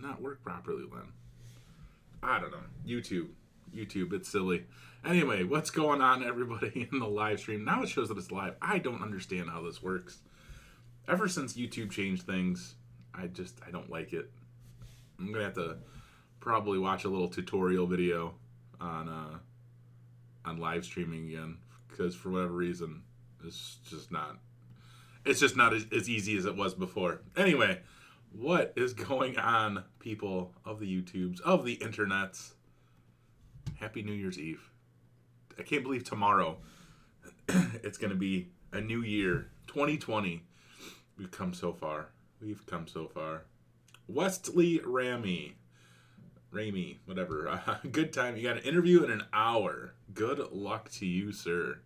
not work properly then? I don't know. YouTube, it's silly. Anyway, what's going on, everybody, in the live stream? Now it shows that it's live. I don't understand how this works. Ever since YouTube changed things, I don't like it. I'm going to have to probably watch a little tutorial video on live streaming again, because for whatever reason, it's just not as easy as it was before. Anyway, what is going on, people of the YouTubes, of the internets? Happy New Year's Eve. I can't believe tomorrow it's going to be a new year, 2020. We've come so far. Wesley Ramey, whatever. Good time. You got an interview in an hour. Good luck to you, sir.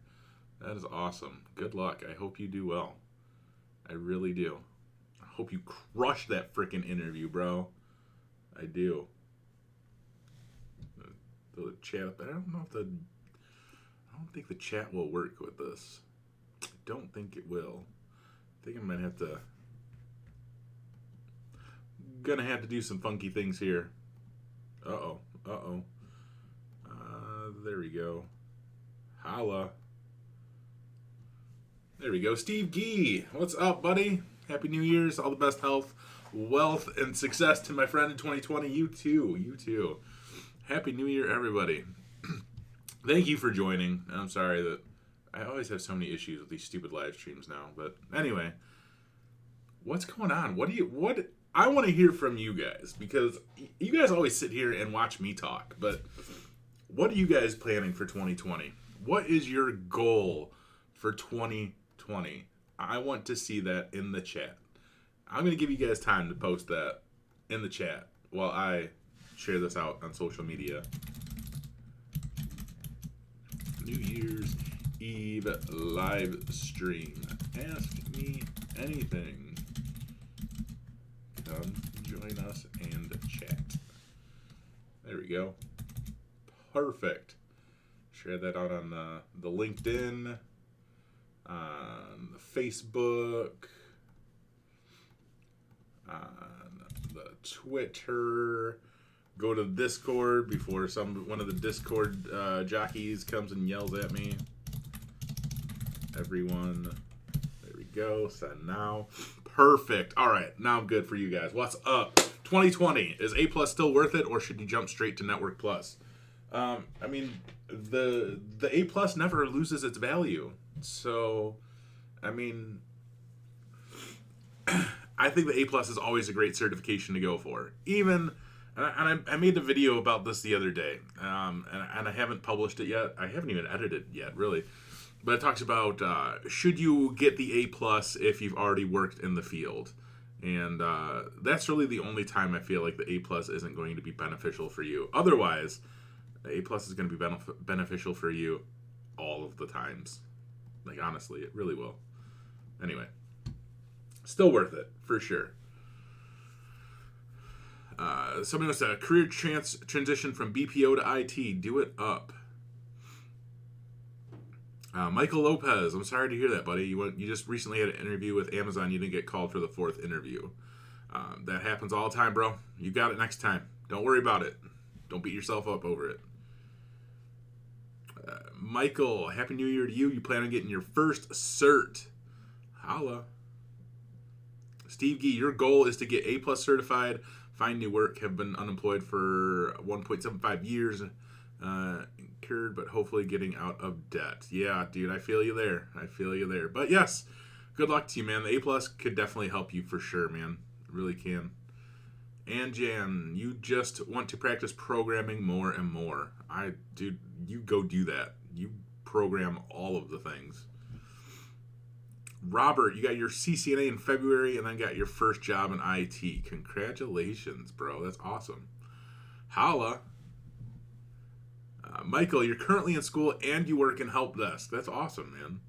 That is awesome. Good luck. I hope you do well. I really do. I hope you crush that freaking interview, bro. I do. The chat up there. I don't think the chat will work with this. I don't think it will. I think I might have to. Gonna have to do some funky things here. Uh-oh. There we go. Holla. There we go. Steve Gee. What's up, buddy? Happy New Year's. All the best health, wealth, and success to my friend in 2020. You too. Happy New Year, everybody. Thank you for joining. I'm sorry that I always have so many issues with these stupid live streams now. But anyway, what's going on? What I want to hear from you guys, because you guys always sit here and watch me talk. But what are you guys planning for 2020? What is your goal for 2020? I want to see that in the chat. I'm going to give you guys time to post that in the chat while I share this out on social media. New Year's Eve live stream. Ask me anything. Come join us and chat. There we go. Perfect. Share that out on the LinkedIn, on the Facebook, on the Twitter. Go to Discord before one of the Discord jockeys comes and yells at me. Everyone, there we go. Send now. Perfect. All right, now I'm good for you guys. What's up? 2020, is A+ still worth it, or should you jump straight to Network Plus? I mean, the A+ never loses its value. So, I mean, I think the A+ is always a great certification to go for. Even, and I made a video about this the other day, and I haven't published it yet. I haven't even edited it yet, really. But it talks about should you get the A+ if you've already worked in the field. And that's really the only time I feel like the A+ isn't going to be beneficial for you. Otherwise, the A+ is going to be beneficial for you all of the times. Like, honestly, it really will. Anyway, still worth it, for sure. Somebody wants a career transition from BPO to IT. Do it up. Michael Lopez, I'm sorry to hear that, buddy. You just recently had an interview with Amazon. You didn't get called for the 4th interview. That happens all the time, bro. You got it next time. Don't worry about it. Don't beat yourself up over it. Michael, Happy New Year to you. You plan on getting your first cert. Holla. Steve Gee, your goal is to get A+ certified, find new work, have been unemployed for 1.75 years, incurred, but hopefully getting out of debt. Yeah, dude, I feel you there. But yes, good luck to you, man. The A+ could definitely help you for sure, man. It really can. And Jan, you just want to practice programming more and more. Dude, you go do that. You program all of the things. Robert, you got your CCNA in February and then got your first job in IT. Congratulations, bro. That's awesome. Holla. Michael, you're currently in school and you work in help desk. That's awesome, man.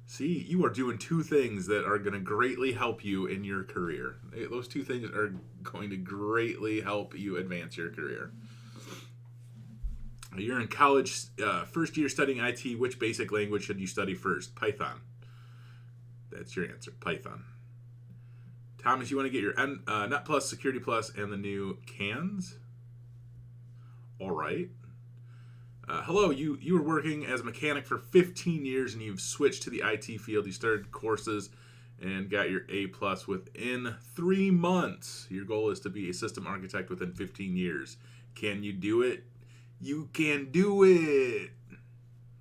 See, you are doing two things that are going to greatly help you in your career. Those two things are going to greatly help you advance your career. You're in college, first year studying IT. Which basic language should you study first? Python. That's your answer, Python. Thomas, you want to get your Net Plus, Security Plus, and the new cans? All right. Hello, you were working as a mechanic for 15 years and you've switched to the IT field. You started courses and got your A plus within 3 months. Your goal is to be a system architect within 15 years. Can you do it? You can do it.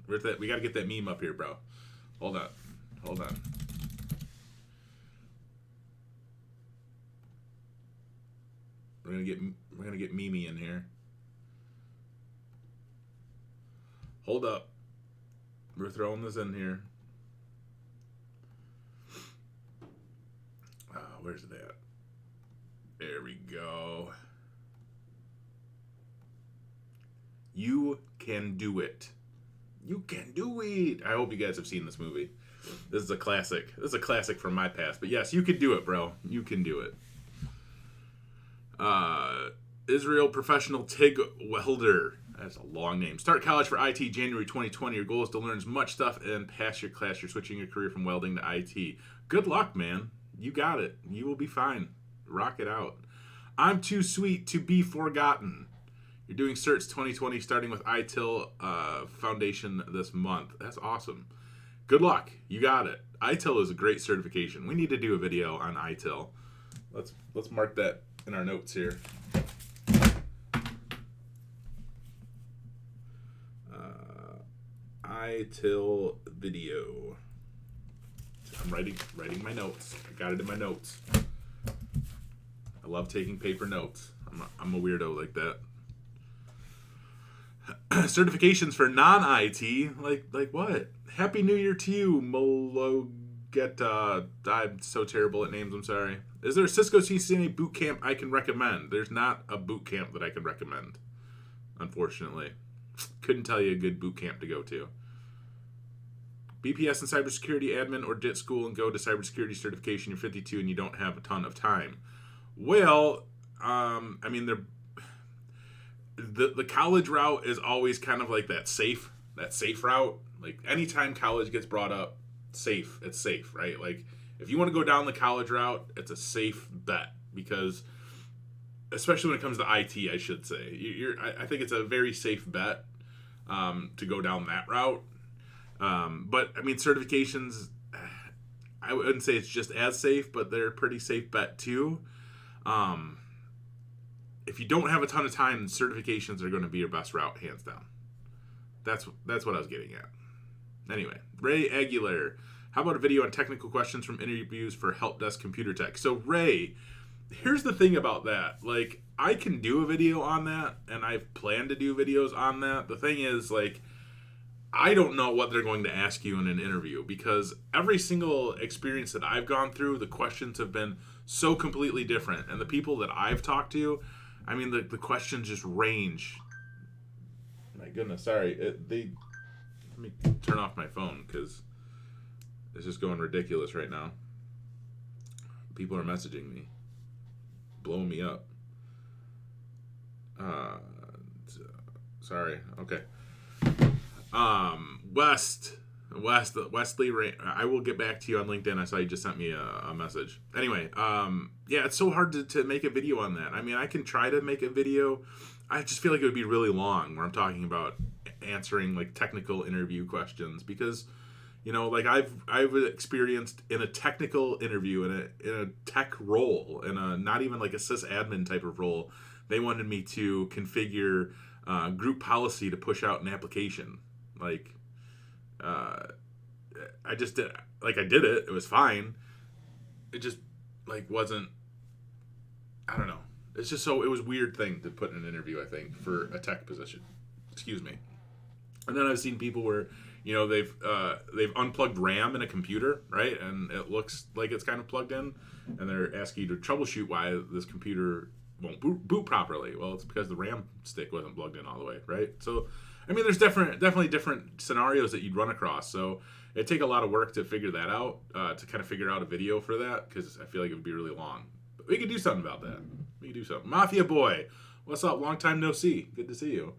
Where's that? We got to get that meme up here, bro. Hold on. We're gonna get Mimi in here. Hold up. We're throwing this in here. Where's it at? There we go. You can do it. You can do it. I hope you guys have seen this movie. This is a classic. This is a classic from my past. But yes, you can do it, bro. You can do it. Israel Professional TIG Welder. That's a long name. Start college for IT January 2020. Your goal is to learn as much stuff and pass your class. You're switching your career from welding to IT. Good luck, man. You got it. You will be fine. Rock it out. I'm too sweet to be forgotten. You're doing certs 2020 starting with ITIL Foundation this month. That's awesome. Good luck. You got it. ITIL is a great certification. We need to do a video on ITIL. Let's mark that in our notes here. ITIL video. I'm writing my notes. I got it in my notes. I love taking paper notes. I'm a weirdo like that. Certifications for non-IT, like what? Happy New Year to you, Mologeta. I'm so terrible at names. I'm sorry. Is there a Cisco CCNA boot camp I can recommend? There's not a boot camp that I can recommend, unfortunately. Couldn't tell you a good boot camp to go to. BPS and cybersecurity admin or DIT school and go to cybersecurity certification. You're 52 and you don't have a ton of time. Well, I mean, the college route is always kind of like that safe route. Like anytime college gets brought up, it's safe, right? Like if you want to go down the college route, it's a safe bet because, especially when it comes to IT, I should say, I think it's a very safe bet to go down that route. But I mean, certifications, I wouldn't say it's just as safe, but they're a pretty safe bet too. If you don't have a ton of time, certifications are going to be your best route, hands down. That's what I was getting at. Anyway, Ray Aguilar, how about a video on technical questions from interviews for help desk computer tech? So Ray, here's the thing about that. Like, I can do a video on that, and I've planned to do videos on that. The thing is, like, I don't know what they're going to ask you in an interview because every single experience that I've gone through, the questions have been so completely different. And the people that I've talked to, I mean, the questions just range. My goodness, sorry. Let me turn off my phone because it's just going ridiculous right now. People are messaging me, blowing me up. Sorry. Okay. Wesley, I will get back to you on LinkedIn. I saw you just sent me a message. Anyway, yeah, it's so hard to make a video on that. I mean, I can try to make a video. I just feel like it would be really long where I'm talking about answering like technical interview questions because, you know, like I've experienced in a technical interview in a tech role, in a not even like a sysadmin type of role, they wanted me to configure group policy to push out an application. Like, I just did, like, I did it. It was fine. It just, like, wasn't, I don't know. It's just it was a weird thing to put in an interview, I think, for a tech position. Excuse me. And then I've seen people where, you know, they've unplugged RAM in a computer, right? And it looks like it's kind of plugged in. And they're asking you to troubleshoot why this computer won't boot properly. Well, it's because the RAM stick wasn't plugged in all the way, right? So, I mean, there's definitely different scenarios that you'd run across. So it'd take a lot of work to figure that out, to kind of figure out a video for that, because I feel like it would be really long. But we could do something about that. We could do something. Mafia Boy, what's up? Long time no see. Good to see you.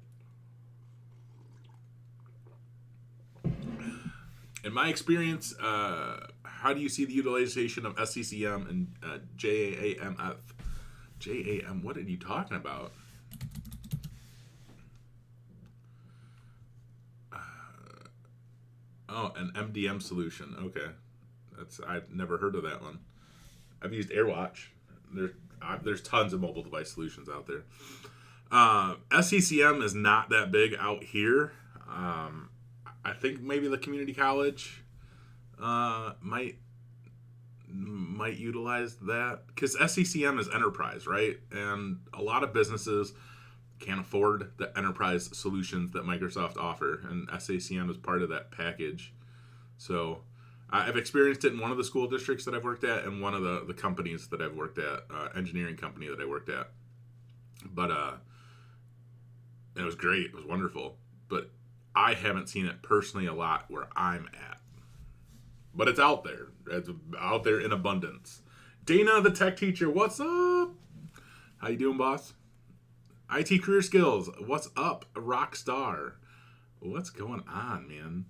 In my experience, How do you see the utilization of SCCM and JAMF? JAM, what are you talking about? Oh, an MDM solution. Okay. I've never heard of that one. I've used AirWatch. There's tons of mobile device solutions out there. SCCM is not that big out here. I think maybe the community college might utilize that, because SCCM is enterprise, right? And a lot of businesses can't afford the enterprise solutions that Microsoft offer, and SCCM is part of that package. So I've experienced it in one of the school districts that I've worked at and one of the companies that I've worked at, engineering company that I worked at. But it was great. It was wonderful. But I haven't seen it personally a lot where I'm at. But it's out there. It's out there in abundance. Dana, the tech teacher, what's up? How you doing, boss? IT career skills, what's up? Rock star. What's going on, man?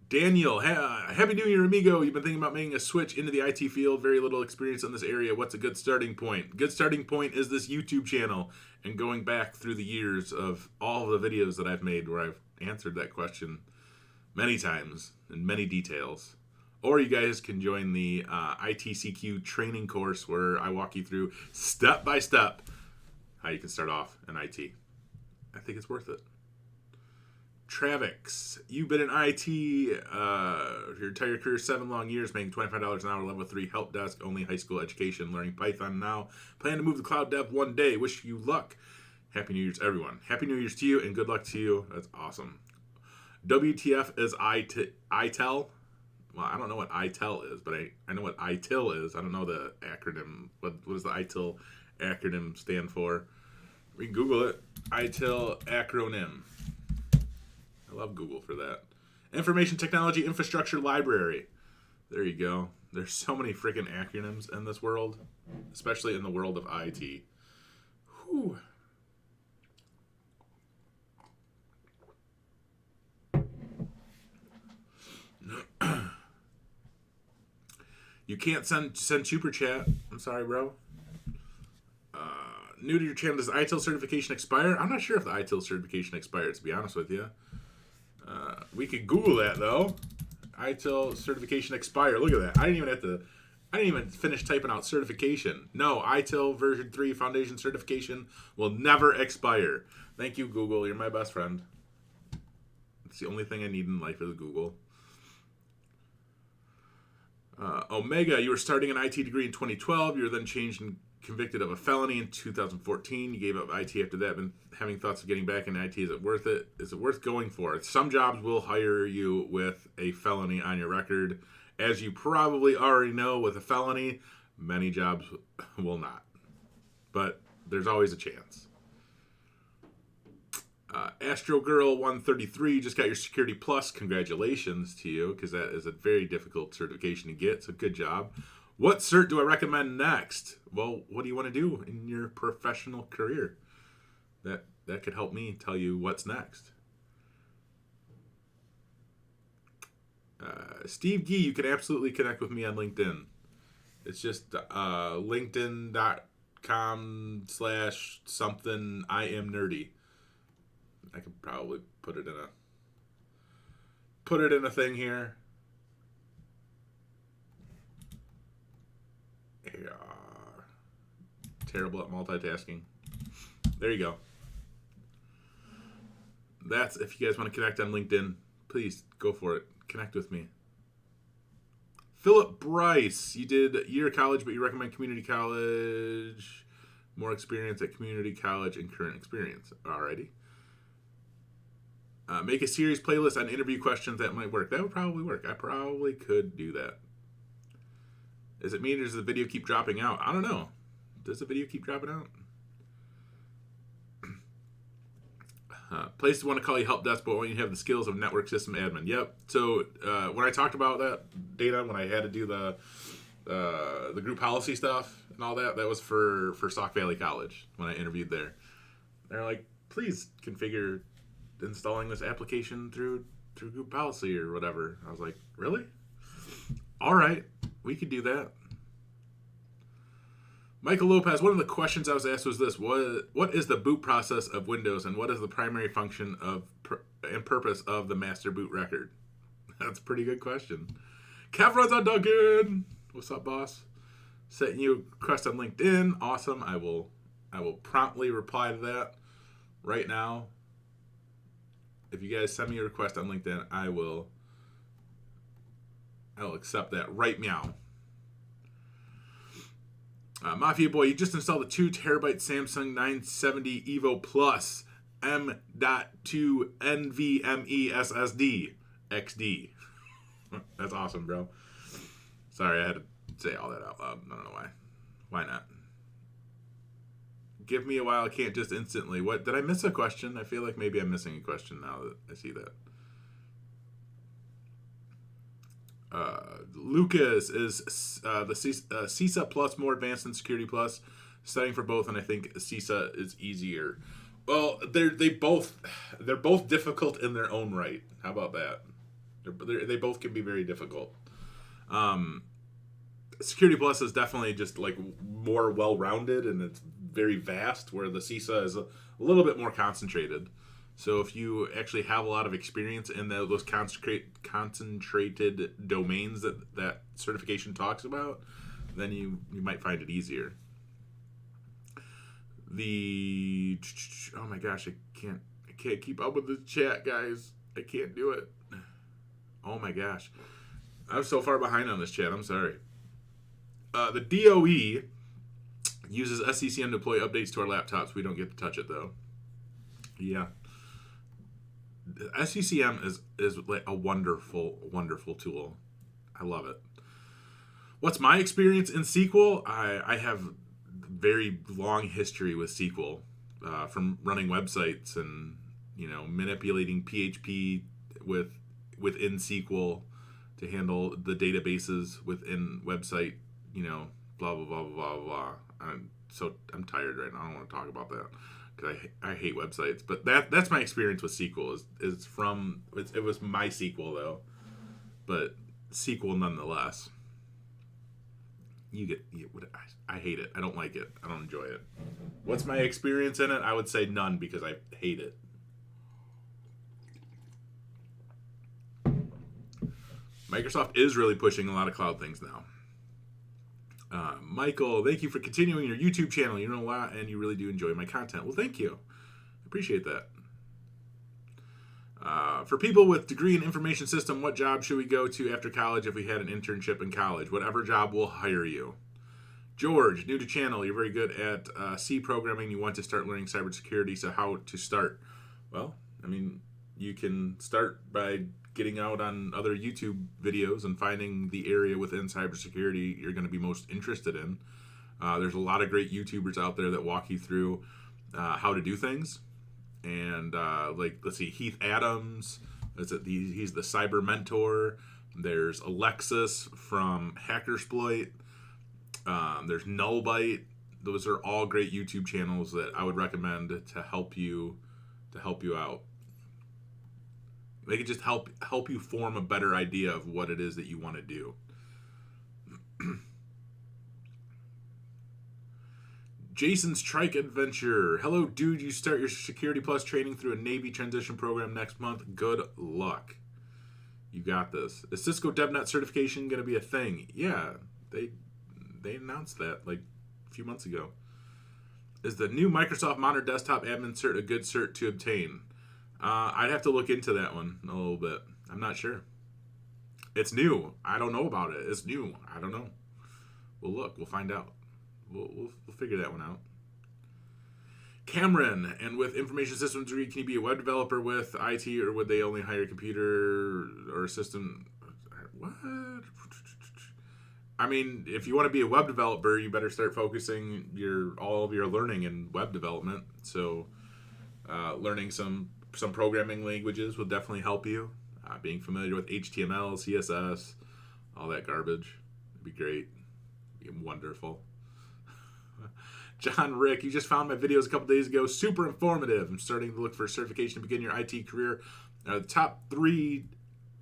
Daniel, Happy New Year, amigo. You've been thinking about making a switch into the IT field. Very little experience in this area. What's a good starting point? Good starting point is this YouTube channel and going back through the years of all of the videos that I've made where I've answered that question many times in many details. Or you guys can join the ITCQ training course where I walk you through step by step how you can start off in IT. I think it's worth it. Travix, you've been in IT your entire career, 7 long years, making $25 an hour, level 3 help desk, only high school education, learning Python now. Plan to move to cloud dev one day. Wish you luck. Happy New Year's, everyone. Happy New Year's to you, and good luck to you. That's awesome. WTF is ITEL. Well, I don't know what ITEL is, but I know what ITIL is. I don't know the acronym. What does the ITIL acronym stand for? We can Google it. ITIL acronym. I love Google for that. Information Technology Infrastructure Library. There you go. There's so many freaking acronyms in this world, especially in the world of IT. Whew. You can't send super chat. I'm sorry, bro. New to your channel, does ITIL certification expire? I'm not sure if the ITIL certification expired, to be honest with you. We could Google that, though. ITIL certification expire. Look at that. I didn't even finish typing out certification. No, ITIL version 3 foundation certification will never expire. Thank you, Google. You're my best friend. It's the only thing I need in life is Google. Omega, you were starting an IT degree in 2012. You were then changed and convicted of a felony in 2014. You gave up IT after that. Been having thoughts of getting back into IT. Is it worth it? Is it worth going for? Some jobs will hire you with a felony on your record. As you probably already know, with a felony, many jobs will not. But there's always a chance. Astro Girl 133, you just got your Security Plus. Congratulations to you, because that is a very difficult certification to get. So good job. What cert do I recommend next? Well, what do you want to do in your professional career? That could help me tell you what's next. Steve Gee, you can absolutely connect with me on LinkedIn. It's just linkedin.com/something I am nerdy. I could probably put it in a thing here. Yeah. Terrible at multitasking. There you go. That's, if you guys want to connect on LinkedIn, please go for it. Connect with me. Philip Bryce, you did a year of college, but you recommend community college. More experience at community college and current experience. Alrighty. Make a series playlist on interview questions. That might work. That would probably work. I probably could do that. Is it me or does the video keep dropping out? I don't know. Does the video keep dropping out? Places want to call you help desk, but when you have the skills of network system admin. Yep. So when I talked about that data, when I had to do the group policy stuff and all that, that was for Sauk Valley College when I interviewed there. They're like, please configure installing this application through group policy or whatever. I was like, really? All right, we could do that. Michael Lopez, one of the questions I was asked was this: What is the boot process of Windows, and what is the primary function and purpose of the master boot record? That's a pretty good question. Kev runs on Duncan. What's up, boss? Setting you a request on LinkedIn. Awesome. I will promptly reply to that right now. If you guys send me a request on LinkedIn, I will accept that right meow. Mafia Boy, you just installed a 2 terabyte Samsung 970 Evo Plus M.2 NVMe SSD XD. That's awesome, bro. Sorry, I had to say all that out loud. I don't know why. Why not? Give me a while. I can't just instantly. What? Did I miss a question? I feel like maybe I'm missing a question now that I see that. Lucas is the CISA Plus more advanced than Security Plus. Studying for both, and I think CISA is easier. Well, they're both difficult in their own right. How about that? They both can be very difficult. Security Plus is definitely just like more well-rounded, and it's very vast, where the CISA is a little bit more concentrated. So if you actually have a lot of experience in those concentrated domains that certification talks about, then you might find it easier. Oh my gosh, I can't keep up with the chat, guys. I can't do it. Oh my gosh, I'm so far behind on this chat. I'm sorry. The DOE uses SCCM to deploy updates to our laptops. We don't get to touch it though. Yeah. SCCM is like a wonderful, wonderful tool. I love it. What's my experience in SQL? I have very long history with SQL, from running websites and manipulating PHP within SQL to handle the databases within website. Blah blah blah blah blah. I'm tired right now. I don't want to talk about that. Because I hate websites, but that's my experience with SQL. It was MySQL though, but SQL nonetheless. I hate it. I don't like it. I don't enjoy it. What's my experience in it? I would say none, because I hate it. Microsoft is really pushing a lot of cloud things now. Michael, thank you for continuing your YouTube channel. You know a lot, and you really do enjoy my content. Well, thank you. Appreciate that. For people with degree in information system, what job should we go to after college if we had an internship in college? Whatever job will hire you. George, new to channel. You're very good at C programming. You want to start learning cybersecurity, so how to start? Well, I mean, you can start by getting out on other YouTube videos and finding the area within cybersecurity you're going to be most interested in. There's a lot of great YouTubers out there that walk you through how to do things. And let's see, Heath Adams, he's the cyber mentor. There's Alexis from Hackersploit. There's Nullbyte. Those are all great YouTube channels that I would recommend to help you out. They can just help you form a better idea of what it is that you want to do. Jason's Trike Adventure. Hello, dude. You start your Security Plus training through a Navy transition program next month. Good luck. You got this. Is Cisco DevNet certification going to be a thing? Yeah, they announced that like a few months ago. Is the new Microsoft Modern Desktop Admin Cert a good cert to obtain? I'd have to look into that one a little bit. I'm not sure. It's new. I don't know about it. It's new. I don't know. We'll look. We'll find out. We'll figure that one out. Cameron, and with information systems degree, can you be a web developer with IT, or would they only hire computer or system? What? I mean, if you want to be a web developer, you better start focusing all of your learning in web development. So, learning some programming languages will definitely help you. Being familiar with HTML, CSS, all that garbage would be great. It'd be wonderful. John Rick, you just found my videos a couple days ago. Super informative. I'm starting to look for a certification to begin your IT career. The top 3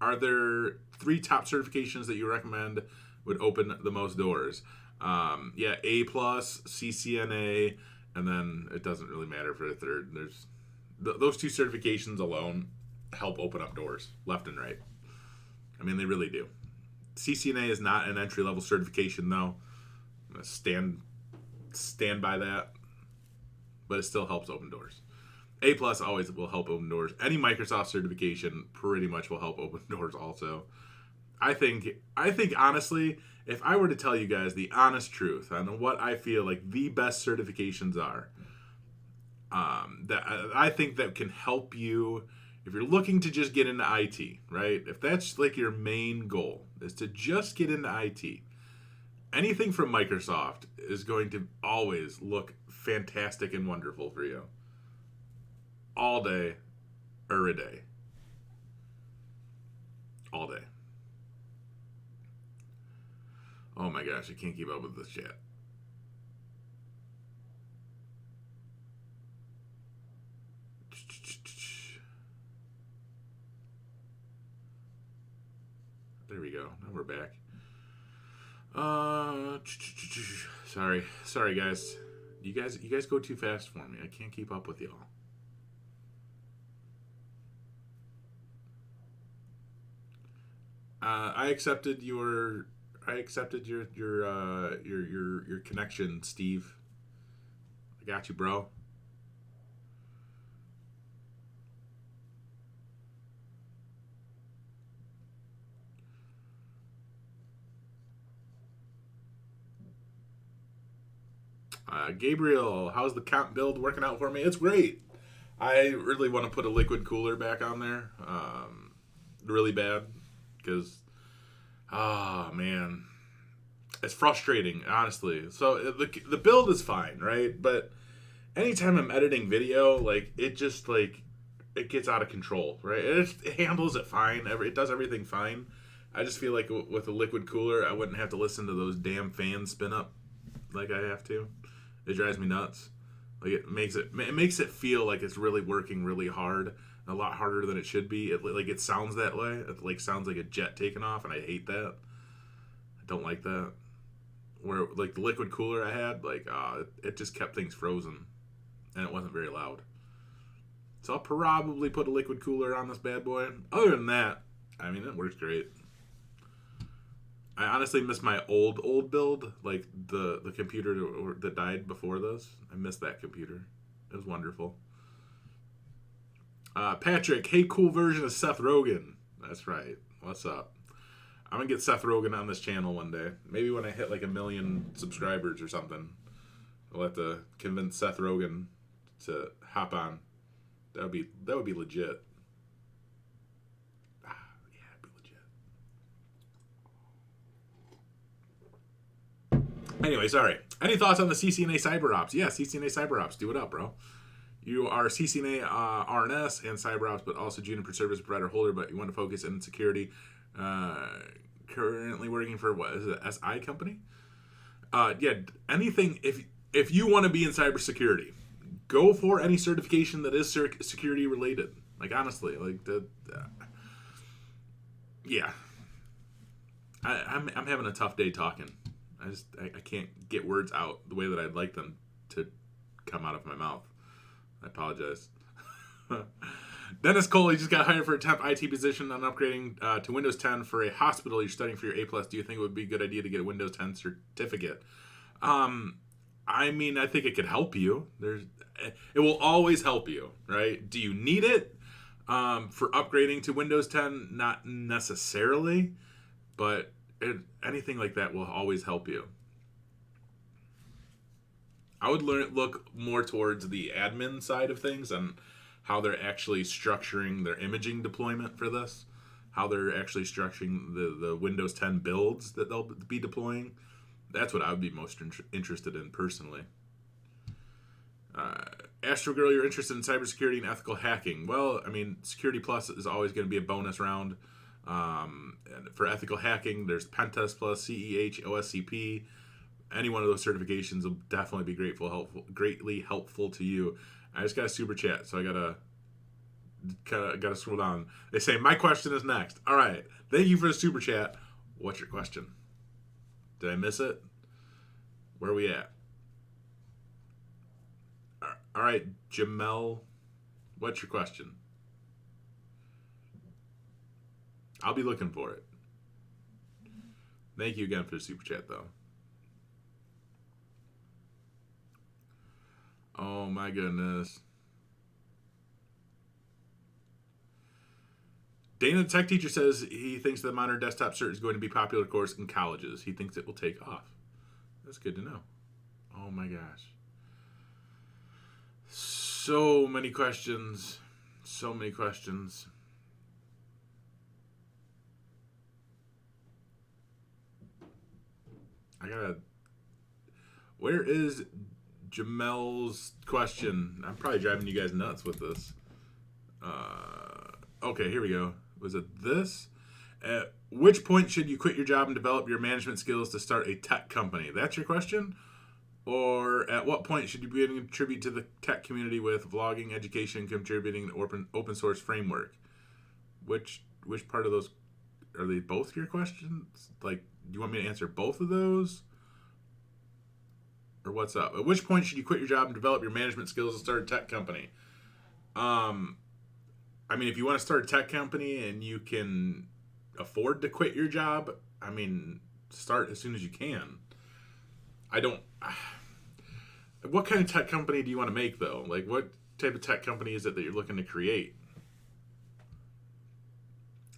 are there 3 top certifications that you recommend would open the most doors? Yeah, A plus, CCNA, and then it doesn't really matter for the third. There's those 2 certifications alone help open up doors left and right. I mean, they really do. CCNA is not an entry level certification, though. I'm gonna stand by that, but it still helps open doors. A plus always will help open doors. Any Microsoft certification pretty much will help open doors. Also, I think honestly, if I were to tell you guys the honest truth on what I feel like the best certifications are, that I think that can help you if you're looking to just get into IT, right? If that's like your main goal is to just get into IT, anything from Microsoft is going to always look fantastic and wonderful for you. All day, or a day. All day. Oh my gosh, I can't keep up with this chat. There we go. Now we're back. Sorry guys. You guys go too fast for me. I can't keep up with y'all. I accepted your connection, Steve. I got you, bro. Gabriel, how's the comp build working out for me? It's great. I really want to put a liquid cooler back on there, really bad, because, man, it's frustrating, honestly. So the build is fine, right? But anytime I'm editing video, like it just like it gets out of control, right? It handles it fine. It does everything fine. I just feel like with a liquid cooler, I wouldn't have to listen to those damn fans spin up like I have to. It drives me nuts. Like it makes it feel like it's really working really hard, a lot harder than it should be. It sounds that way. It like sounds like a jet taking off, and I hate that. I don't like that. Where like the liquid cooler I had, like it just kept things frozen, and it wasn't very loud. So I'll probably put a liquid cooler on this bad boy. Other than that, I mean it works great. I honestly miss my old build, like the computer that died before this. I miss that computer. It was wonderful. Patrick, hey, cool version of Seth Rogen. That's right. What's up? I'm gonna get Seth Rogen on this channel one day. Maybe when I hit like 1 million subscribers or something. I'll have to convince Seth Rogen to hop on. That would be legit. Anyway, sorry. Any thoughts on the CCNA CyberOps? Yeah, CCNA CyberOps. Do it up, bro. You are CCNA RNS and CyberOps, but also Juniper Service Provider holder, but you want to focus in security. Currently working for, what is it, SI company? Yeah, anything, if you want to be in cybersecurity, go for any certification that is security related. Like, honestly, like, yeah. I'm having a tough day talking. I can't get words out the way that I'd like them to come out of my mouth. I apologize. Dennis Cole, you just got hired for a temp IT position on upgrading to Windows 10 for a hospital. You're studying for your A+. Do you think it would be a good idea to get a Windows 10 certificate? I mean, I think it could help you. It will always help you, right? Do you need it for upgrading to Windows 10? Not necessarily, but anything like that will always help you. I would look more towards the admin side of things and how they're actually structuring their imaging deployment for this, how they're actually structuring the Windows 10 builds that they'll be deploying. That's what I would be most interested in personally. Astro Girl, you're interested in cybersecurity and ethical hacking. Well, I mean, Security Plus is always going to be a bonus round. And for ethical hacking, there's Pentest Plus, CEH, OSCP. Any one of those certifications will definitely be greatly helpful to you. I just got a super chat, so I gotta Got to scroll down. They say, my question is next. All right. Thank you for the super chat. What's your question? Did I miss it? Where are we at? All right, Jamel. What's your question? I'll be looking for it. Thank you again for the super chat, though. Oh, my goodness. Dana, the tech teacher, says he thinks the modern desktop cert is going to be a popular course in colleges. He thinks it will take off. That's good to know. Oh, my gosh. So many questions. So many questions. Where is Jamel's question? I'm probably driving you guys nuts with this. Okay, here we go. Was it this? At which point should you quit your job and develop your management skills to start a tech company? That's your question? Or at what point should you begin to contribute to the tech community with vlogging, education, contributing to open source framework? Which part of those, are they both your questions? Like, do you want me to answer both of those? Or what's up? At which point should you quit your job and develop your management skills to start a tech company? I mean, if you want to start a tech company and you can afford to quit your job, I mean, start as soon as you can. What kind of tech company do you want to make, though? Like, what type of tech company is it that you're looking to create?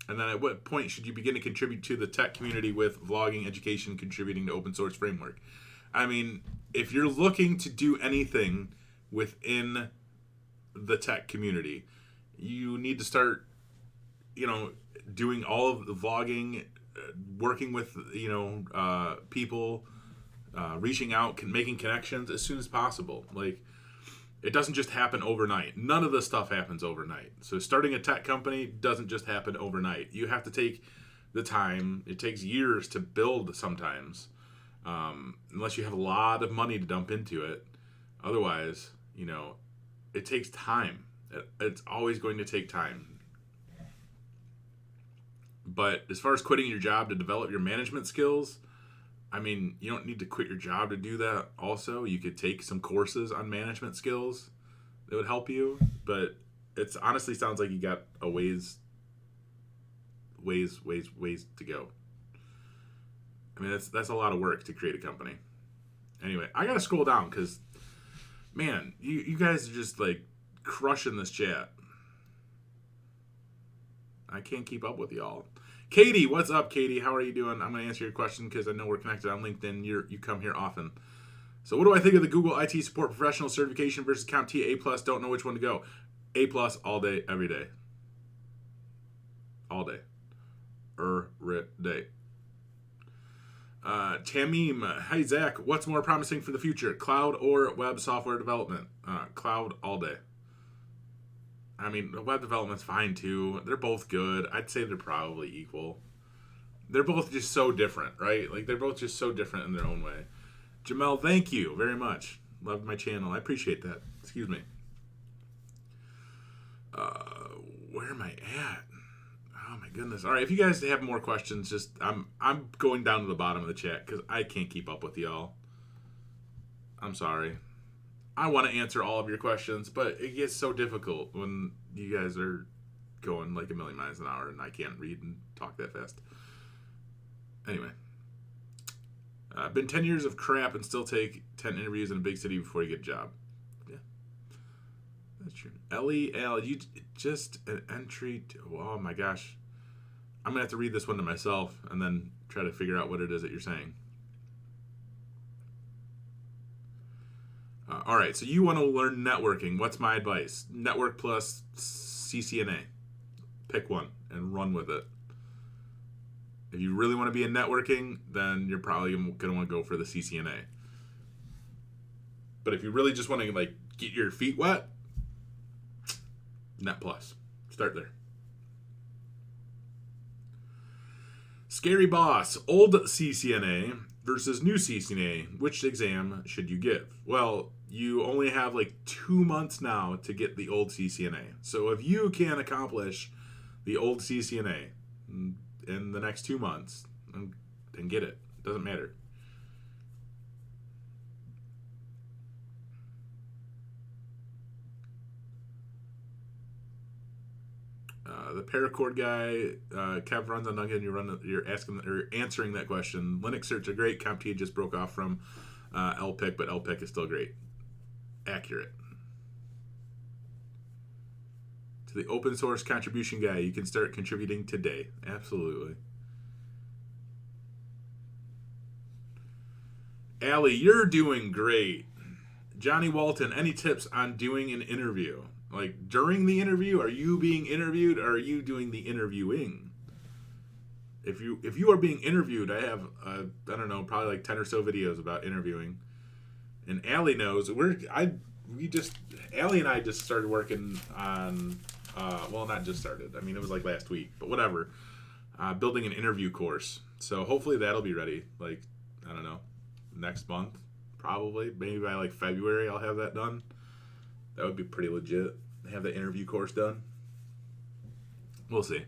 And then at what point should you begin to contribute to the tech community with vlogging, education, contributing to open source framework? I mean, if you're looking to do anything within the tech community, you need to start, doing all of the vlogging, working with, people, reaching out, making connections as soon as possible. Like, it doesn't just happen overnight. None of this stuff happens overnight. So starting a tech company doesn't just happen overnight. You have to take the time. It takes years to build sometimes, unless you have a lot of money to dump into it. Otherwise, it takes time. It's always going to take time. But as far as quitting your job to develop your management skills, I mean, you don't need to quit your job to do that also. You could take some courses on management skills that would help you. But it honestly sounds like you got a ways to go. I mean, that's a lot of work to create a company. Anyway, I got to scroll down because, man, you guys are just like crushing this chat. I can't keep up with y'all. Katie, what's up, Katie? How are you doing? I'm going to answer your question because I know we're connected on LinkedIn. You come here often. So what do I think of the Google IT Support Professional certification versus CompTIA A+? Don't know which one to go. A+ all day, every day. All day. Day. Tamim, hey Zach, what's more promising for the future, cloud or web software development? Cloud all day. I mean, web development's fine too. They're both good. I'd say they're probably equal. They're both just so different, right? Like, they're both just so different in their own way. Jamel, thank you very much. Love my channel. I appreciate that. Excuse me. Where am I at? Oh my goodness. All right, if you guys have more questions, just I'm going down to the bottom of the chat because I can't keep up with y'all. I'm sorry. I want to answer all of your questions, but it gets so difficult when you guys are going like a million miles an hour and I can't read and talk that fast. Anyway. Been 10 years of crap and still take 10 interviews in a big city before you get a job. Yeah. That's true. L, you just an entry. Oh my gosh. I'm going to have to read this one to myself and then try to figure out what it is that you're saying. All right, so you want to learn networking. What's my advice? Network plus CCNA. Pick one and run with it. If you really want to be in networking, then you're probably going to want to go for the CCNA. But if you really just want to like get your feet wet, Net Plus. Start there. Scary Boss, old CCNA versus new CCNA. Which exam should you give? Well, you only have like 2 months now to get the old CCNA. So if you can accomplish the old CCNA in the next 2 months, then get it. Doesn't matter. The paracord guy, Kev runs on Nugget. You're asking or answering that question. Linux certs are great. CompTIA just broke off from LPIC, but LPIC is still great. Accurate. To the open source contribution guy, you can start contributing today. Absolutely. Allie, you're doing great. Johnny Walton, any tips on doing an interview? Like during the interview, are you being interviewed or are you doing the interviewing? If you are being interviewed, I have I don't know, probably like 10 or so videos about interviewing. And Allie knows Allie and I just started working on well, not just started. I mean, it was like last week, but whatever. Building an interview course. So hopefully that'll be ready like I don't know, next month probably. Maybe by like February I'll have that done. That would be pretty legit. Have the interview course done. We'll see.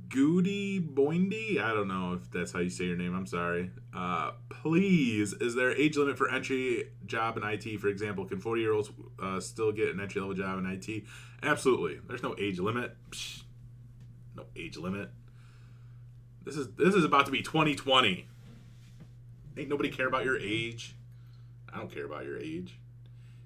Goody Boindy? I don't know if that's how you say your name. I'm sorry. Please, is there age limit for entry job in IT? For example, can 40-year-olds still get an entry-level job in IT? Absolutely. There's no age limit. Psh, no age limit. This is about to be 2020. Ain't nobody care about your age. I don't care about your age.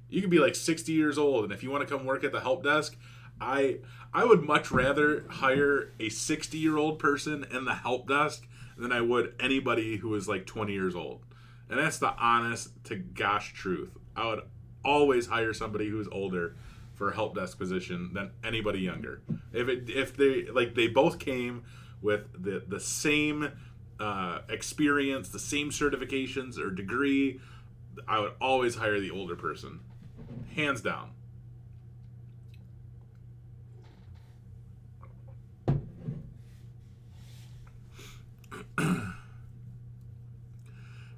You could be like 60 years old, and if you want to come work at the help desk, I would much rather hire a 60-year-old person in the help desk than I would anybody who is like 20 years old. And that's the honest to gosh truth. I would always hire somebody who's older for a help desk position than anybody younger. If they both came with the same experience, the same certifications or degree, I would always hire the older person. Hands down.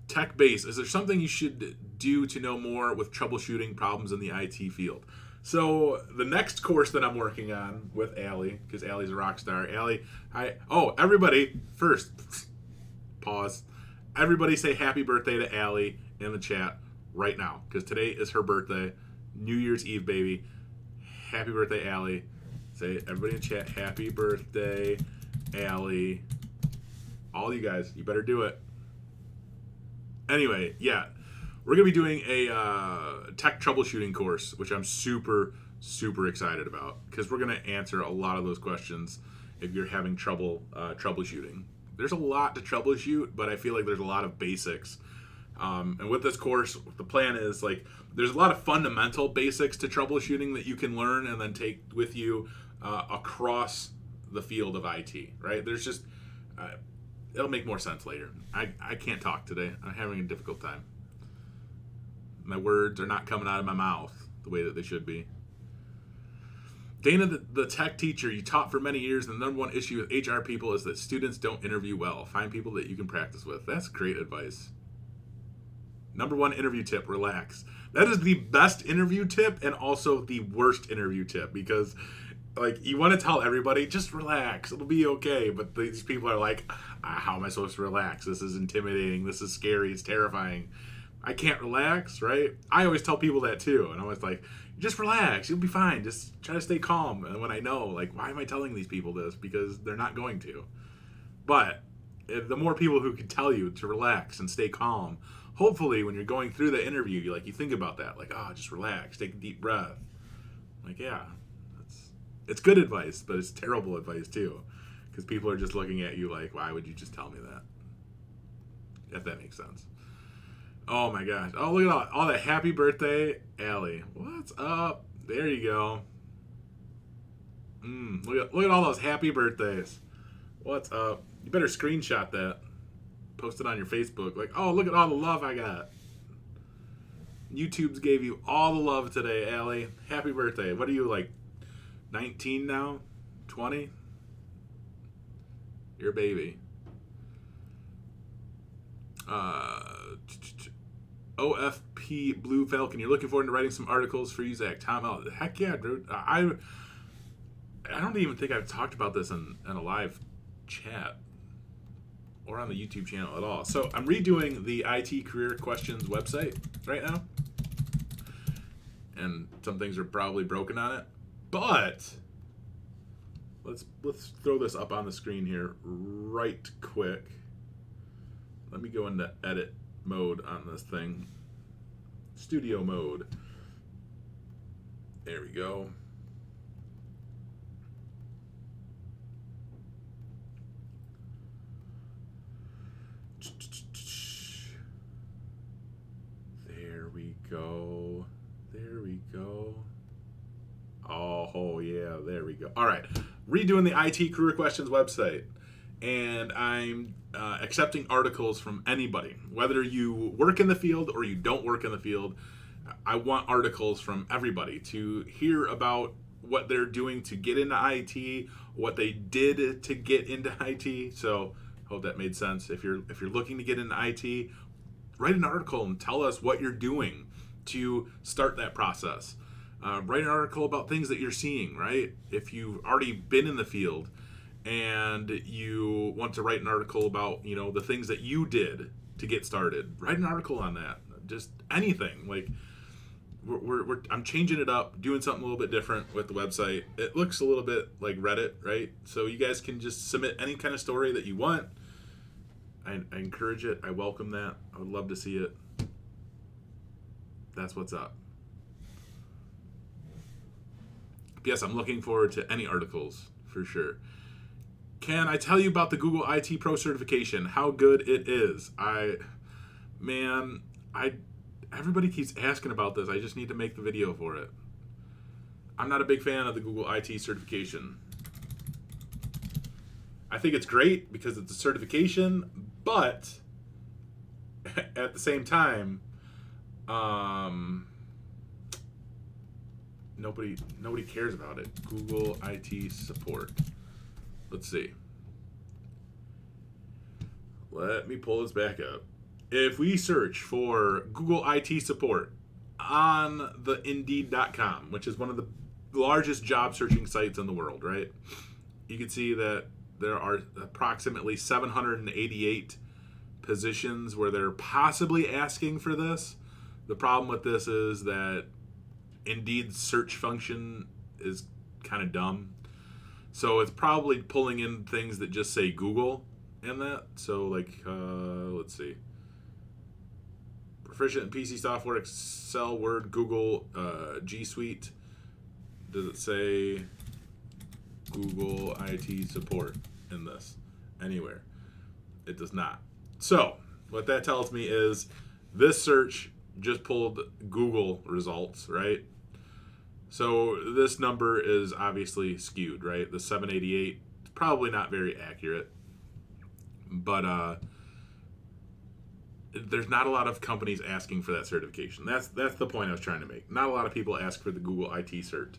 Tech base. Is there something you should do to know more with troubleshooting problems in the IT field? So the next course that I'm working on with Allie, because Allie's a rock star. Allie, everybody, first, pause. Everybody say happy birthday to Allie in the chat right now, because today is her birthday. New Year's Eve, baby. Happy birthday, Allie. Say, everybody in chat, happy birthday, Allie. All you guys, you better do it. Anyway, yeah. We're going to be doing a tech troubleshooting course, which I'm super, super excited about, because we're going to answer a lot of those questions if you're having trouble troubleshooting. There's a lot to troubleshoot, but I feel like there's a lot of basics. And with this course, the plan is like there's a lot of fundamental basics to troubleshooting that you can learn and then take with you across the field of IT, right? There's just, it'll make more sense later. I can't talk today. I'm having a difficult time. My words are not coming out of my mouth the way that they should be. Dana, the tech teacher, you taught for many years, and the number one issue with HR people is that students don't interview well. Find people that you can practice with. That's great advice. Number one interview tip, relax. That is the best interview tip and also the worst interview tip, because like you want to tell everybody, just relax, it'll be okay. But these people are like, how am I supposed to relax? This is intimidating. This is scary. It's terrifying. I can't relax, right? I always tell people that too. And I'm always like, just relax. You'll be fine. Just try to stay calm. And when I know, like, why am I telling these people this? Because they're not going to. But the more people who can tell you to relax and stay calm, hopefully when you're going through the interview, you think about that. Like, just relax. Take a deep breath. Like, yeah, it's good advice, but it's terrible advice too. Because people are just looking at you like, why would you just tell me that? If that makes sense. Oh my gosh. Oh, look at all that. Happy birthday, Allie. What's up? There you go. Look at all those happy birthdays. What's up? You better screenshot that. Post it on your Facebook. Like, oh, look at all the love I got. YouTube's gave you all the love today, Allie. Happy birthday. What are you, like, 19 now? 20? Your baby. OFP Blue Falcon. You're looking forward to writing some articles for you, Zach. Tom L. Heck yeah, dude. I don't even think I've talked about this in a live chat or on the YouTube channel at all. So I'm redoing the IT Career Questions website right now. And some things are probably broken on it. But let's throw this up on the screen here right quick. Let me go into edit mode on this thing. Studio mode. There we go. There we go. There we go. Oh, yeah, there we go. All right. Redoing the IT Career Questions website. And I'm accepting articles from anybody. Whether you work in the field or you don't work in the field, I want articles from everybody to hear about what they're doing to get into IT, what they did to get into IT. So, hope that made sense. If you're looking to get into IT, write an article and tell us what you're doing to start that process. Write an article about things that you're seeing, right? If you've already been in the field and you want to write an article about, the things that you did to get started, write an article on that. Just anything. Like, I'm changing it up, doing something a little bit different with the website. It looks a little bit like Reddit, right? So you guys can just submit any kind of story that you want. I encourage it. I welcome that. I would love to see it. That's what's up. Yes, I'm looking forward to any articles for sure. Can I tell you about the Google IT Pro certification? How good it is. Everybody keeps asking about this. I just need to make the video for it. I'm not a big fan of the Google IT certification. I think it's great because it's a certification, but at the same time, nobody cares about it. Google IT support. Let's see. Let me pull this back up. If we search for Google IT support on the Indeed.com, which is one of the largest job searching sites in the world, right? You can see that there are approximately 788 positions where they're possibly asking for this. The problem with this is that Indeed's search function is kind of dumb. So it's probably pulling in things that just say Google in that. So let's see. Proficient in PC software, Excel, Word, Google, G Suite. Does it say Google IT support in this anywhere? It does not. So what that tells me is this search just pulled Google results, right? So this number is obviously skewed, right? The 788 is probably not very accurate. But there's not a lot of companies asking for that certification. That's the point I was trying to make. Not a lot of people ask for the Google IT cert.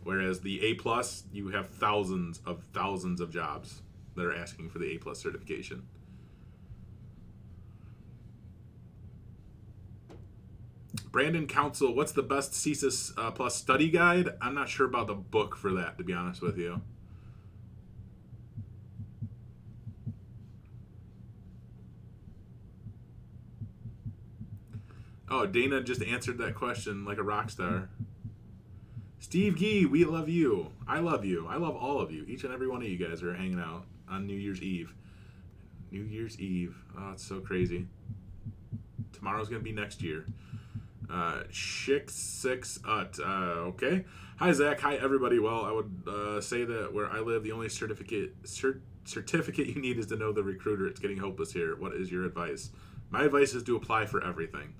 Whereas the A+, you have thousands of jobs that are asking for the A+ certification. Brandon Council, what's the best CSIS Plus study guide? I'm not sure about the book for that, to be honest with you. Oh, Dana just answered that question like a rock star. Steve Gee, we love you. I love you. I love all of you. Each and every one of you guys are hanging out on New Year's Eve. New Year's Eve. Oh, it's so crazy. Tomorrow's going to be next year. Okay. Hi, Zach. Hi, everybody. Well, I would say that where I live, the only certificate you need is to know the recruiter. It's getting hopeless here. What is your advice? My advice is to apply for everything.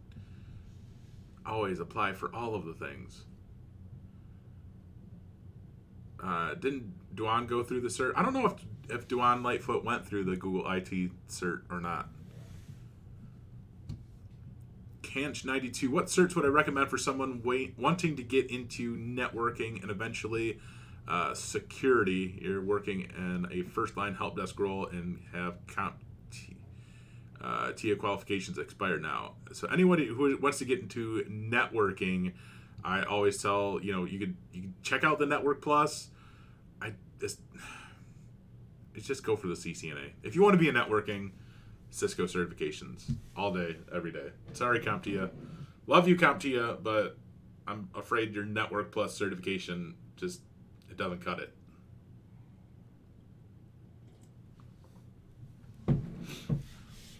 Always apply for all of the things. Didn't Duan go through the cert? I don't know if Duan Lightfoot went through the Google IT cert or not. Canch92, what certs would I recommend for someone wanting to get into networking and eventually security. You're working in a first line help desk role and have TIA qualifications expired now. So anybody who wants to get into networking, I always tell you could check out the Network Plus. It's just go for the CCNA if you want to be in networking. Cisco certifications all day, every day. Sorry, CompTIA. Love you, CompTIA, but I'm afraid your Network Plus certification it doesn't cut it.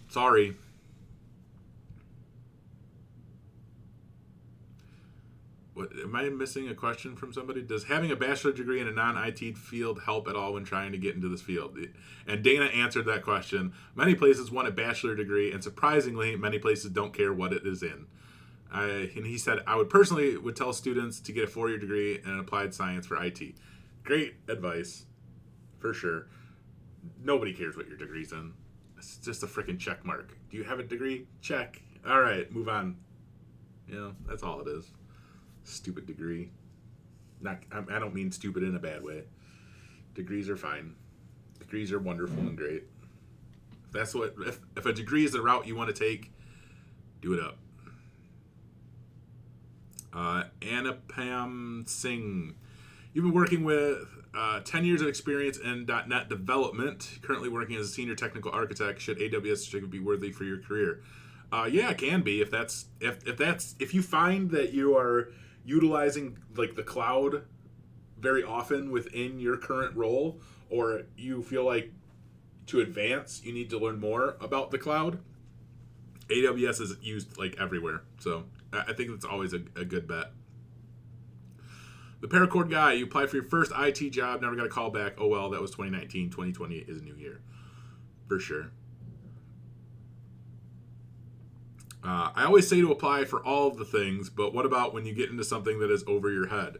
Sorry. What, am I missing a question from somebody? Does having a bachelor degree in a non-IT field help at all when trying to get into this field? And Dana answered that question. Many places want a bachelor degree, and surprisingly, many places don't care what it is in. And he said, I would personally tell students to get a 4-year degree in applied science for IT. Great advice, for sure. Nobody cares what your degree's in. It's just a freaking check mark. Do you have a degree? Check. All right, move on. That's all it is. Stupid degree. I don't mean stupid in a bad way. Degrees are fine. Degrees are wonderful and great. If a degree is the route you want to take, do it up. Anupam Singh. You've been working with 10 years of experience in .NET development. Currently working as a senior technical architect. Should AWS be worthy for your career? Yeah, it can be. If you find that you are utilizing like the cloud very often within your current role, or you feel like to advance you need to learn more about the cloud, AWS is used like everywhere. So I think that's always a good bet. The Paracord guy, you applied for your first IT job, never got a call back. Oh well, that was 2019. 2020 is a new year. For sure. I always say to apply for all of the things, but what about when you get into something that is over your head?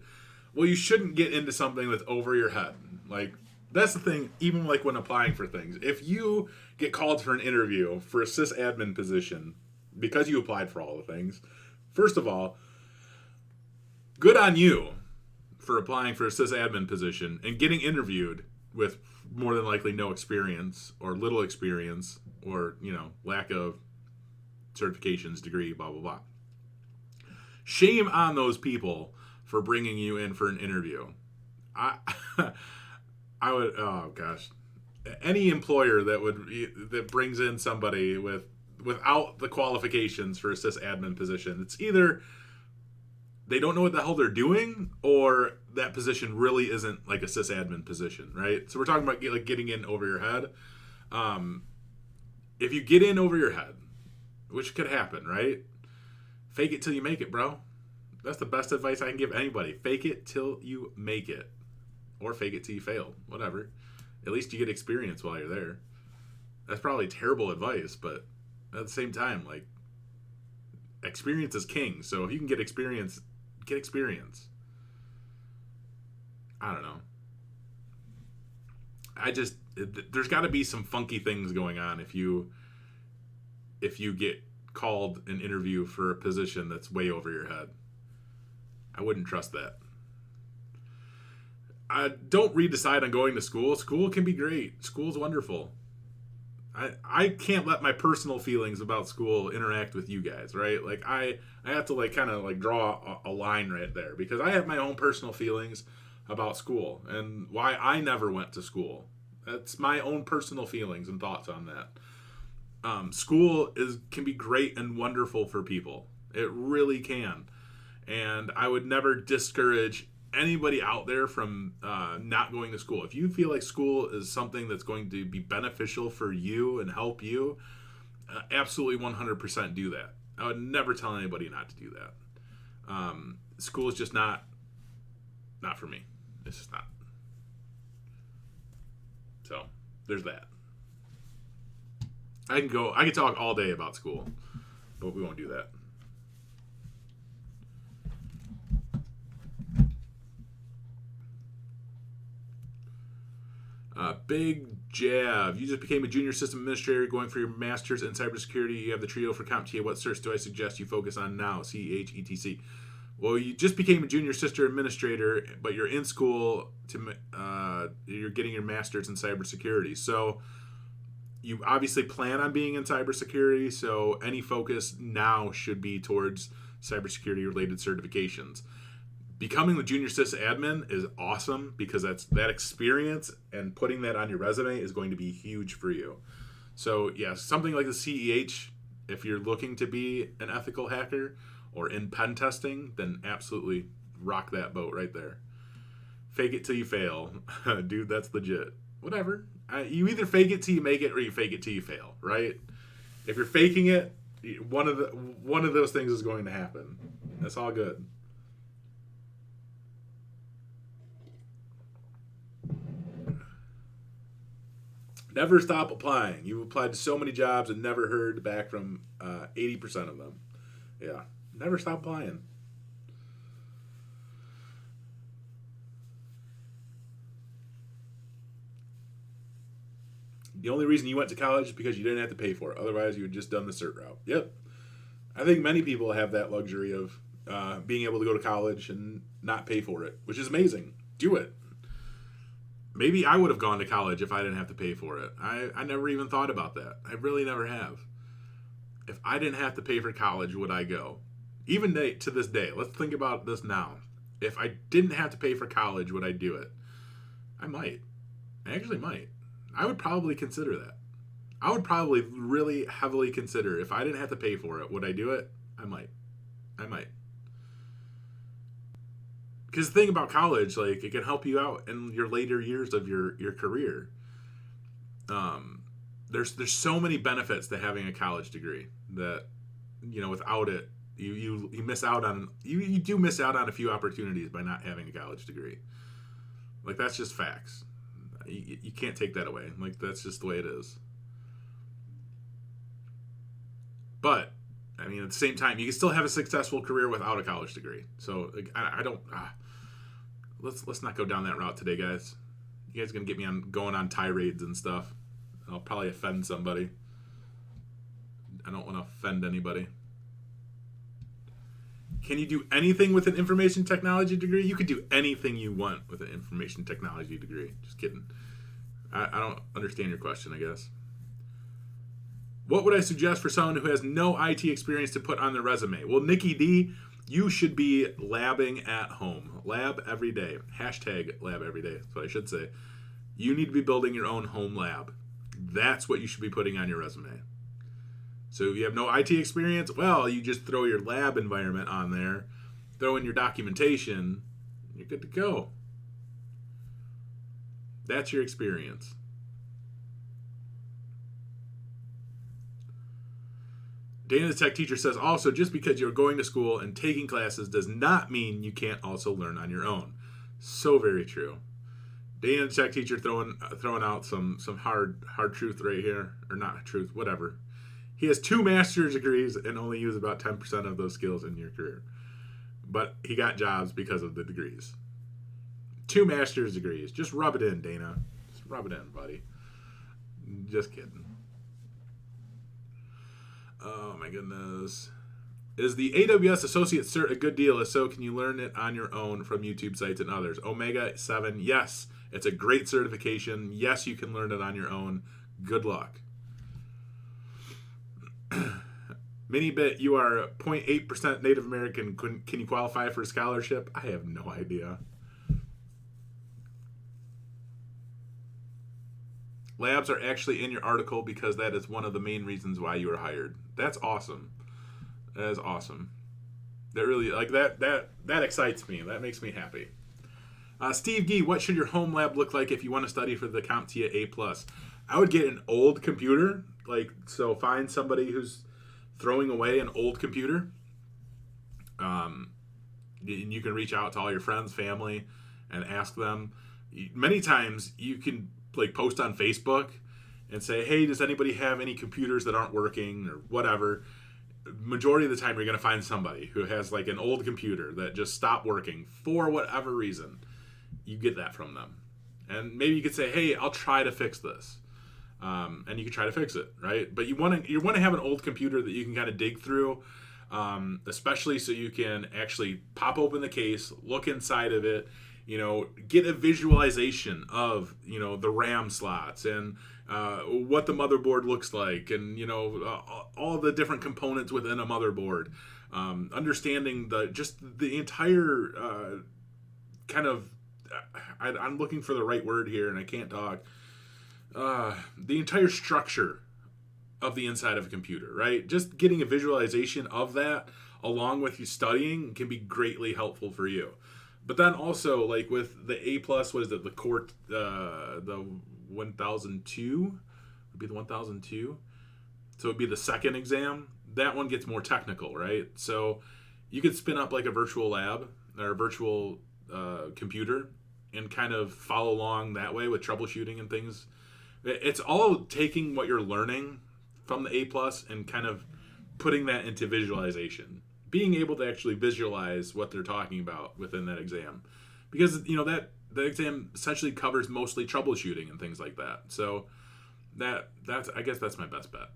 Well, you shouldn't get into something that's over your head. Like, that's the thing, even like when applying for things. If you get called for an interview for a sysadmin position because you applied for all the things, first of all, good on you for applying for a sysadmin position and getting interviewed with more than likely no experience or little experience or, lack of certifications, degree, blah, blah, blah. Shame on those people for bringing you in for an interview. I would, oh gosh, any employer that brings in somebody without the qualifications for a sysadmin position, it's either they don't know what the hell they're doing, or that position really isn't like a sysadmin position, right? So we're talking about getting in over your head. If you get in over your head, which could happen, right? Fake it till you make it, bro. That's the best advice I can give anybody. Fake it till you make it. Or fake it till you fail. Whatever. At least you get experience while you're there. That's probably terrible advice, but at the same time, like, experience is king. So if you can get experience, get experience. I don't know. There's got to be some funky things going on if you get called an interview for a position that's way over your head. I wouldn't trust that. Don't decide on going to school. School can be great. School's wonderful. I can't let my personal feelings about school interact with you guys, right? Like I have to kind of draw a line right there, because I have my own personal feelings about school and why I never went to school. That's my own personal feelings and thoughts on that. School can be great and wonderful for people. It really can. And I would never discourage anybody out there from not going to school. If you feel like school is something that's going to be beneficial for you and help you, absolutely 100% do that. I would never tell anybody not to do that. School is just not for me. It's just not. So there's that. I can talk all day about school, but we won't do that. Big Jab. You just became a junior system administrator going for your master's in cybersecurity. You have the trio for CompTIA. What certs do I suggest you focus on now? CEH, ETC. Well, you just became a junior sister administrator, but you're in school to you're getting your master's in cybersecurity. So you obviously plan on being in cybersecurity. So any focus now should be towards cybersecurity related certifications. Becoming the junior sys admin is awesome because that experience and putting that on your resume is going to be huge for you. So yeah, something like the CEH, if you're looking to be an ethical hacker or in pen testing, then absolutely rock that boat right there. Fake it till you fail. Dude, that's legit. Whatever. You either fake it till you make it or you fake it till you fail, right? If you're faking it, one of those things is going to happen. That's all good. Never stop applying. You've applied to so many jobs and never heard back from 80% of them. Yeah. Never stop applying. The only reason you went to college is because you didn't have to pay for it. Otherwise, you had just done the cert route. Yep. I think many people have that luxury of being able to go to college and not pay for it, which is amazing. Do it. Maybe I would have gone to college if I didn't have to pay for it. I never even thought about that. I really never have. If I didn't have to pay for college, would I go? Even to this day, let's think about this now. If I didn't have to pay for college, would I do it? I might. I actually might. I would probably consider that. I would probably really heavily consider if I didn't have to pay for it, would I do it? I might. Because the thing about college, like, it can help you out in your later years of your career. There's so many benefits to having a college degree that, without it, you miss out on you do miss out on a few opportunities by not having a college degree. Like, that's just facts. You can't take that away. Like, that's just the way it is. But I mean, at the same time, you can still have a successful career without a college degree. So, like, I don't. Let's not go down that route today, guys. You guys are gonna get me going on tirades and stuff. I'll probably offend somebody. I don't want to offend anybody. Can you do anything with an information technology degree? You could do anything you want with an information technology degree. Just kidding. I don't understand your question, I guess. What would I suggest for someone who has no IT experience to put on their resume? Well, Nikki D, you should be labbing at home. Lab every day. Hashtag lab every day. That's what I should say. You need to be building your own home lab. That's what you should be putting on your resume. So if you have no IT experience, well, you just throw your lab environment on there, throw in your documentation, you're good to go. That's your experience. Dana the Tech Teacher says, also, just because you're going to school and taking classes does not mean you can't also learn on your own. So very true. Dana the Tech Teacher throwing out some hard truth right here. Or not truth, whatever. He has 2 master's degrees and only used about 10% of those skills in your career. But he got jobs because of the degrees. 2 master's degrees. Just rub it in, Dana. Just rub it in, buddy. Just kidding. Oh, my goodness. Is the AWS Associate Cert a good deal? If so, can you learn it on your own from YouTube sites and others? Omega 7, yes. It's a great certification. Yes, you can learn it on your own. Good luck. Minibit, you are 0.8% Native American. Can you qualify for a scholarship? I have no idea. Labs are actually in your article because that is one of the main reasons why you were hired. That's awesome. That is awesome. That really, like, that excites me. That makes me happy. Steve Gee, what should your home lab look like if you want to study for the CompTIA A+? I would get an old computer. So find somebody who's throwing away an old computer. And you can reach out to all your friends, family, and ask them. Many times you can post on Facebook and say, hey, does anybody have any computers that aren't working or whatever? Majority of the time you're going to find somebody who has an old computer that just stopped working for whatever reason. You get that from them. And maybe you could say, hey, I'll try to fix this. And you can try to fix it, right? But you want to have an old computer that you can kind of dig through. especially so you can actually pop open the case, look inside of it, get a visualization of, the RAM slots and what the motherboard looks like, and all the different components within a motherboard. Understanding the entire kind of, I'm looking for the right word here and I can't talk. The entire structure of the inside of a computer, right? Just getting a visualization of that along with you studying can be greatly helpful for you. But then also, like with the A+, what is it? The Core, the 1002 would be the 1002. So it'd be the second exam. That one gets more technical, right? So you could spin up like a virtual lab or a virtual computer and kind of follow along that way with troubleshooting and things. It's all taking what you're learning from the A+ and kind of putting that into visualization. Being able to actually visualize what they're talking about within that exam. Because, that the exam essentially covers mostly troubleshooting and things like that. So that's I guess that's my best bet.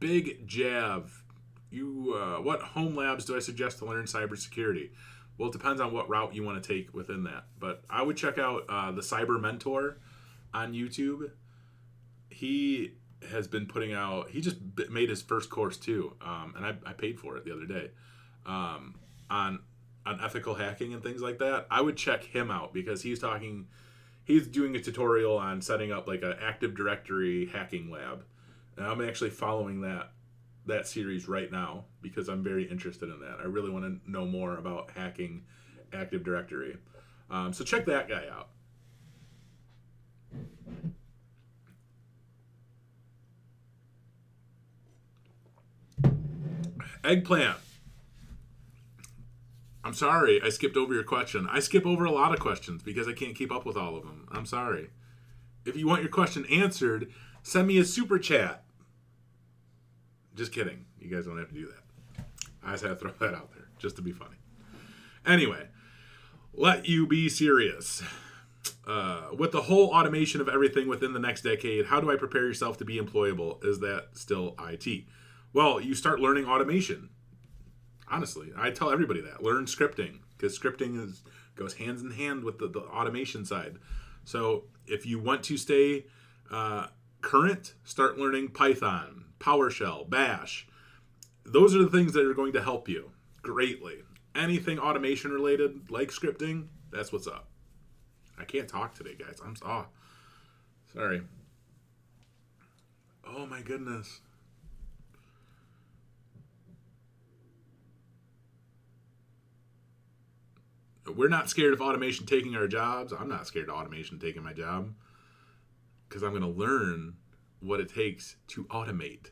Big Jav, what home labs do I suggest to learn cybersecurity? Well, it depends on what route you want to take within that. But I would check out the Cyber Mentor on YouTube. He has been putting out, he just made his first course too, and I paid for it the other day, on ethical hacking and things like that. I would check him out because he's doing a tutorial on setting up like an Active Directory hacking lab, and I'm actually following that series right now because I'm very interested in that. I really want to know more about hacking Active Directory, so check that guy out. Eggplant. I'm sorry, I skipped over your question. I skip over a lot of questions because I can't keep up with all of them. I'm sorry. If you want your question answered, send me a super chat. Just kidding. You guys don't have to do that. I just had to throw that out there just to be funny. Anyway, let you be serious. With the whole automation of everything within the next decade, how do I prepare yourself to be employable? Is that still IT? Well, you start learning automation. Honestly, I tell everybody that. Learn scripting, because scripting goes hands in hand with the automation side. So if you want to stay current, start learning Python, PowerShell, Bash. Those are the things that are going to help you greatly. Anything automation related, like scripting, that's what's up. I can't talk today, guys. Sorry. Oh my goodness. We're not scared of automation taking our jobs. I'm not scared of automation taking my job because I'm going to learn what it takes to automate.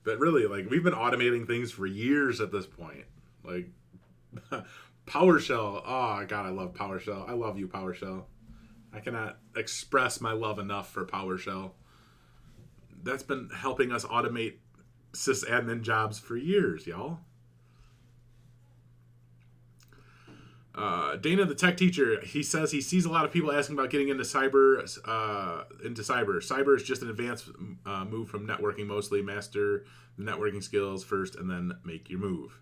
But really, like, we've been automating things for years at this point. Like, PowerShell. Oh, God, I love PowerShell. I love you, PowerShell. I cannot express my love enough for PowerShell. That's been helping us automate sysadmin jobs for years, y'all. Dana, the tech teacher, he says he sees a lot of people asking about getting into cyber. Cyber is just an advanced move from networking mostly. Master the networking skills first and then make your move.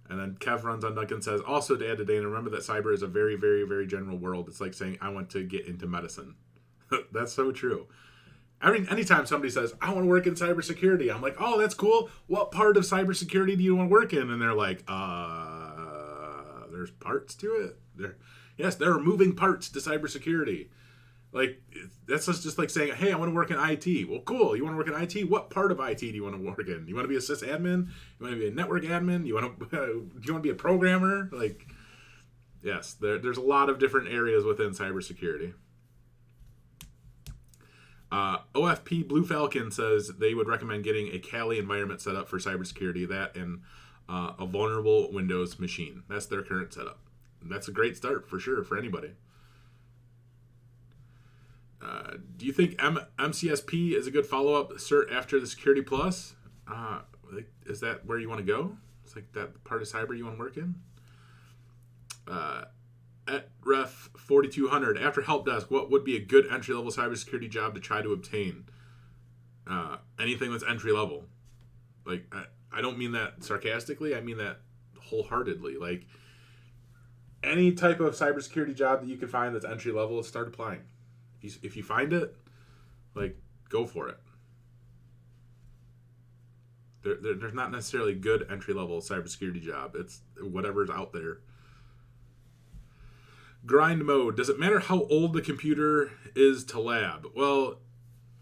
And then Kev runs on Duncan says, also to add to Dana, remember that cyber is a very, very, very general world. It's like saying, I want to get into medicine. That's so true. Anytime somebody says, I want to work in cybersecurity, I'm like, oh, that's cool. What part of cybersecurity do you want to work in? And they're like, there's parts to it. There are moving parts to cybersecurity. Like, that's just like saying, hey, I want to work in IT. Well, cool. You want to work in IT? What part of IT do you want to work in? You want to be a sysadmin? You want to be a network admin? Do you want to be a programmer? Like, yes, there's a lot of different areas within cybersecurity. OFP Blue Falcon says they would recommend getting a Kali environment set up for cybersecurity, that and a vulnerable Windows machine. That's their current setup. That's a great start for sure for anybody. Do you think MCSP is a good follow-up cert after the Security Plus? Is that where you want to go? It's like that part of cyber you want to work in? At Ref 4200, after help desk, what would be a good entry-level cybersecurity job to try to obtain? Anything that's entry-level. Like, I don't mean that sarcastically. I mean that wholeheartedly. Like, any type of cybersecurity job that you can find that's entry level, start applying. If you find it, like, go for it. There's not necessarily good entry level cybersecurity job. It's whatever's out there. Grind mode. Does it matter how old the computer is to lab? Well,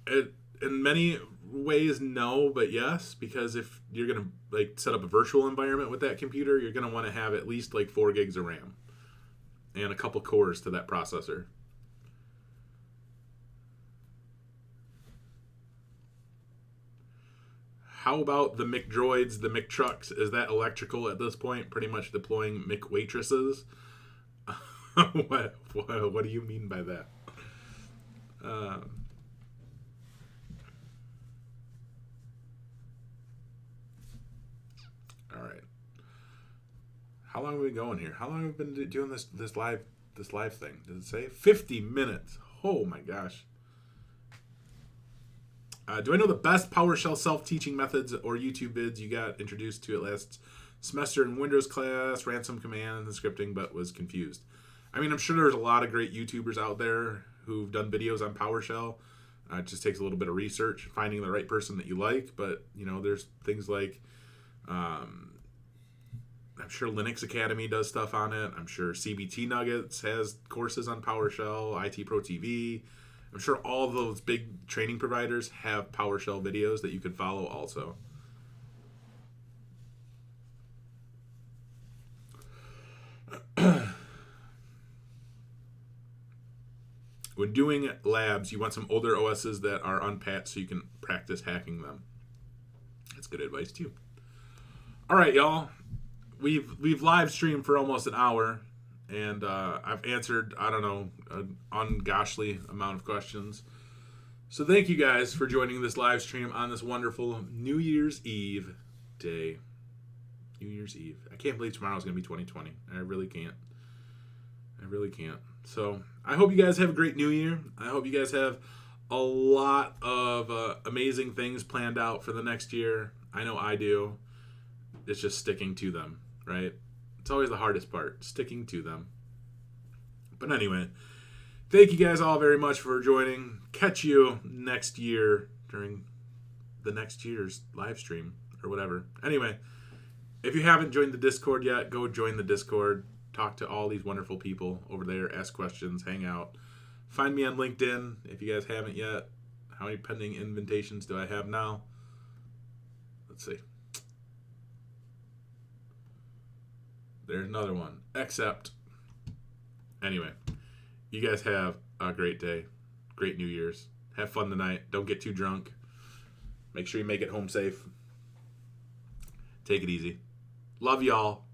in many ways, no, but yes, because if you're gonna like set up a virtual environment with that computer, you're gonna want to have at least like 4 gigs of RAM and a couple cores to that processor. How about the McDroids, the McTrucks? Is that electrical at this point? Pretty much deploying McWaitresses? What do you mean by that? All right. How long have we been going here? How long have we been doing this live thing? Does it say 50 minutes? Oh my gosh. Do I know the best PowerShell self-teaching methods or YouTube vids you got introduced to it last semester in Windows class, ransom command, and scripting, but was confused? I mean, I'm sure there's a lot of great YouTubers out there who've done videos on PowerShell. It just takes a little bit of research, finding the right person that you like. But, you know, there's things like, I'm sure Linux Academy does stuff on it. I'm sure CBT Nuggets has courses on PowerShell, IT Pro TV. I'm sure all those big training providers have PowerShell videos that you can follow also. When doing labs, you want some older OSs that are unpatched so you can practice hacking them. That's good advice too. All right, y'all. We've live streamed for almost an hour, and I've answered, I don't know, an ungoshly amount of questions. So thank you guys for joining this live stream on this wonderful New Year's Eve day. New Year's Eve. I can't believe tomorrow's going to be 2020. I really can't. I really can't. So I hope you guys have a great New Year. I hope you guys have a lot of amazing things planned out for the next year. I know I do. It's just sticking to them, right? It's always the hardest part, sticking to them. But anyway, thank you guys all very much for joining. Catch you next year during the next year's live stream or whatever. Anyway, if you haven't joined the Discord yet, go join the Discord. Talk to all these wonderful people over there. Ask questions. Hang out. Find me on LinkedIn if you guys haven't yet. How many pending invitations do I have now? Let's see. There's another one. Accept. Anyway, you guys have a great day. Great New Year's. Have fun tonight. Don't get too drunk. Make sure you make it home safe. Take it easy. Love y'all.